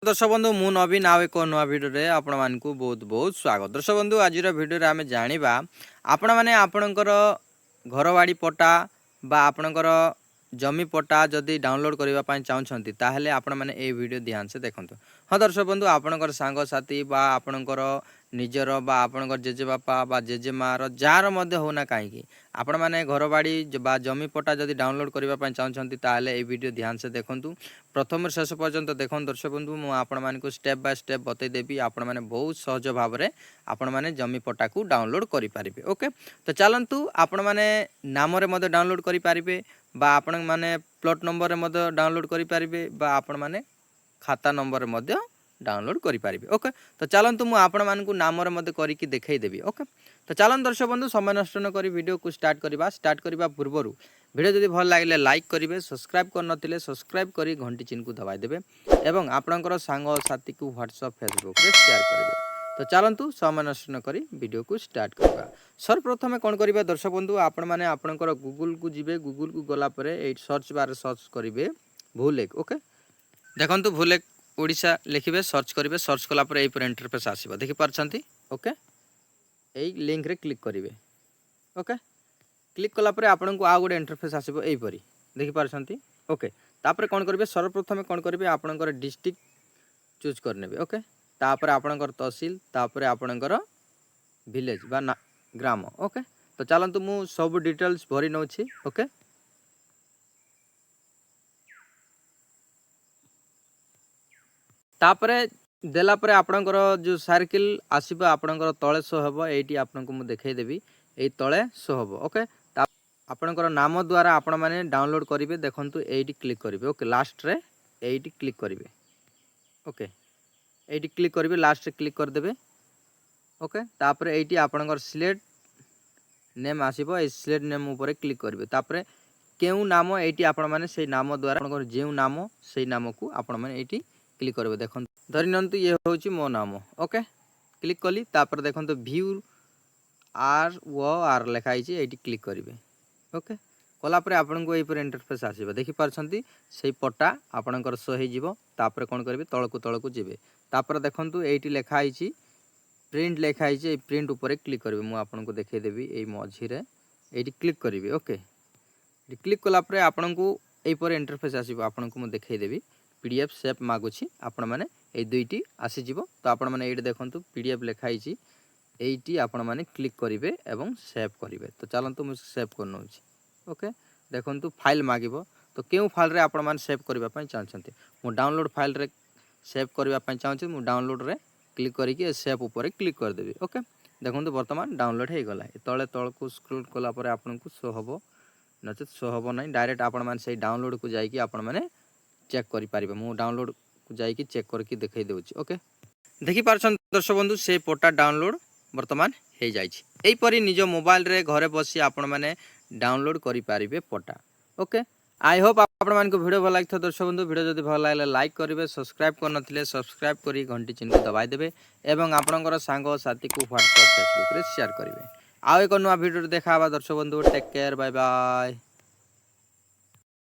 दर्शक बंधु मु नवीन आउ एक नुआ भिडियो आपण मानकु बहुत बहुत स्वागत। दर्शक बंधु आज भिडियो आम जाना आपण मैंने आपणकर घरवाड़ी पट्टा बा आपणकर जमी पट्टा जदि डाउनलोड करने चाहते ताहले आपण मैंने ये वीडियो ध्यान से देखो। हाँ दर्शक बंधु आपणकर सांगसाथी बा आपणकर निजर बा आपणकर जेजेबापा बा जेजेमार जार मध्य होना कहीं आपण मैंने घरवाड़ी बा जमी पट्टा जदि डाउनलोड करने चाहते ताहले ये वीडियो ध्यान से देखूँ। प्रथम शेष पर्यंत देखो दर्शक बंधु मुझे आपण मानक स्टेप बाय स्टेप बतईदेवी आपण मैंने बहुत सहज भाव में आपण मैंने जमी पट्टा को डाउनलोड करेंगे। ओके तो चलतु आपण मैंने नाम डाउनलोड करेंगे बा आपण मैंने प्लॉट नंबर में डाउनलोड करेंगे बा आपण मैंने खाता नंबर में डाउनलोड करेंगे। ओके तो चलतु मुझे आपण मानक नाम करके देखईदेवी। ओके तो चलन दर्शक बंधु समय नष्ट न करी वीडियो को स्टार्ट करवा पूर्व वीडियो जदि भल लगे लाइक करेंगे, सब्सक्राइब करनथिले सब्सक्राइब करी घंटी चिन्ह को दबाई देबे एवं आपणकर सांग साथी को व्हाट्सएप फेसबुक रे शेयर करेंगे। तो चलतु समय नष्ट न करी वीडियो को स्टार्ट करवा। सर्वप्रथम कौन करिबा दर्शक बंधु आपण माने आपणकर गूगल को जिबे, गूगल को गला परे ए सर्च बार सर्च करेंगे भूलेक। ओके देखंतु भूलेक ओडिशा लिखिबे, सर्च करेंगे, सर्च कला परे ए पर इंटरफेस आसीबो देखि पारछंती। ओके ए लिंक रे क्लिक करेंगे। ओके क्लिक कला परे आपन को आ गोटे इंटरफेस आसीबो एपरी देखि पारछंती। ओके तापर कौन करेंगे सर्वप्रथम कौन करेंगे आपनकर डिस्ट्रिक्ट चूज करनेबे। ओके तापर आपनकर तहसील तापर आपनकर विलेज बा ग्राम। ओके तो चलतु मु सब डिटेल्स भरी नउछि। ओके तापर देला परे आपनकर जो सर्किल आसीबो आपनकर तळे शो हबो एटी आपनको मु देखाई देबी ए तळे शो हबो। ओके आपणकर नाम द्वारा आपण मैंने डाउनलोड करेंगे देखंतु एटी क्लिक करेंगे। ओके लास्ट रे एटी क्लिक करेंगे। ओके एटी क्लिक करेंगे लास्ट रे क्लिक कर देबे। ओके तापर एटी आपणकर सिलेक्ट नेम आसीबो ए सिलेक्ट नेम ऊपर क्लिक करेंगे। तापर केउ नाम एटी आपण मैंने से नाम द्वारा आपणकर जेउ नाम से नाम को आपण मैंने एटी क्लिक करेंगे। देखंतु धरि नंतु ये होची मो नाम। ओके क्लिक कली तापर देखंतु व्यू आर वो आर लिखाई छि एटी क्लिक करेंगे। ओके कलापर आपन को यही इंटरफेस आसीबो देखि पारछंती से पट्टा आपनकर शो हे जिवो। तापर कोन करबे तळकु जिवे तापर देखंतु एटी लेखा आइछि प्रिंट लेखा आइछि ए प्रिंट ऊपर क्लिक करबे। मु आपन को देखै देबी ए मझी रे एटी क्लिक करबे। ओके एटी क्लिक कला परे आपन को एही पर इंटरफेस आसीबो आपन को मु देखै देबी पीडीएफ शेप मागुछि आपण माने ए दुईटी आसी जिवो। तो आपण माने एटी देखंतु पीडीएफ लेखा आइछि एटी आपण माने क्लिक करेंगे एवं सेव करेंगे। तो चलतु मुझे सेव करनौ। ओके देखंतु फाइल मागिबो तो केउ फाइल रे आपण मान सेव करबा पई चाहछंती मु डाउनलोड फाइल रे सेव करबा पई चाहछी मु डाउनलोड रे क्लिक करिके सेव ऊपर क्लिक कर देबी। ओके देखंतु वर्तमान डाउनलोड हे गला तळे तळ को स्क्रॉल कला परे आपण को शो हबो नचेत शो हबो नै डायरेक्ट आपण मान से डाउनलोड को जाई कि आपण माने चेक करि पारिबे। मु डाउनलोड को जाई कि चेक करके देखाई देउची। ओके देखि पारछन दर्शक बंधु से पोर्टा डाउनलोड वर्तमान हो जापरी निज मोबाइल रे घरे बसी आपण मैंने डाउनलोड करि पारिबे पट्टा। ओके आई होप आपण मान को वीडियो भल लगी दर्शक बंधु वीडियो जदि भल लगे लाइक करेंगे, सब्सक्राइब करनथिले सब्सक्राइब करी घंटी चिन्ह को दबाई देबे एवं आपणकर सांग साथी को व्हाट्सएप फेसबुक रे शेयर करेंगे। आउ एक नुआ वीडियो देखा दर्शक बंधु टेक केयर बाय बाय।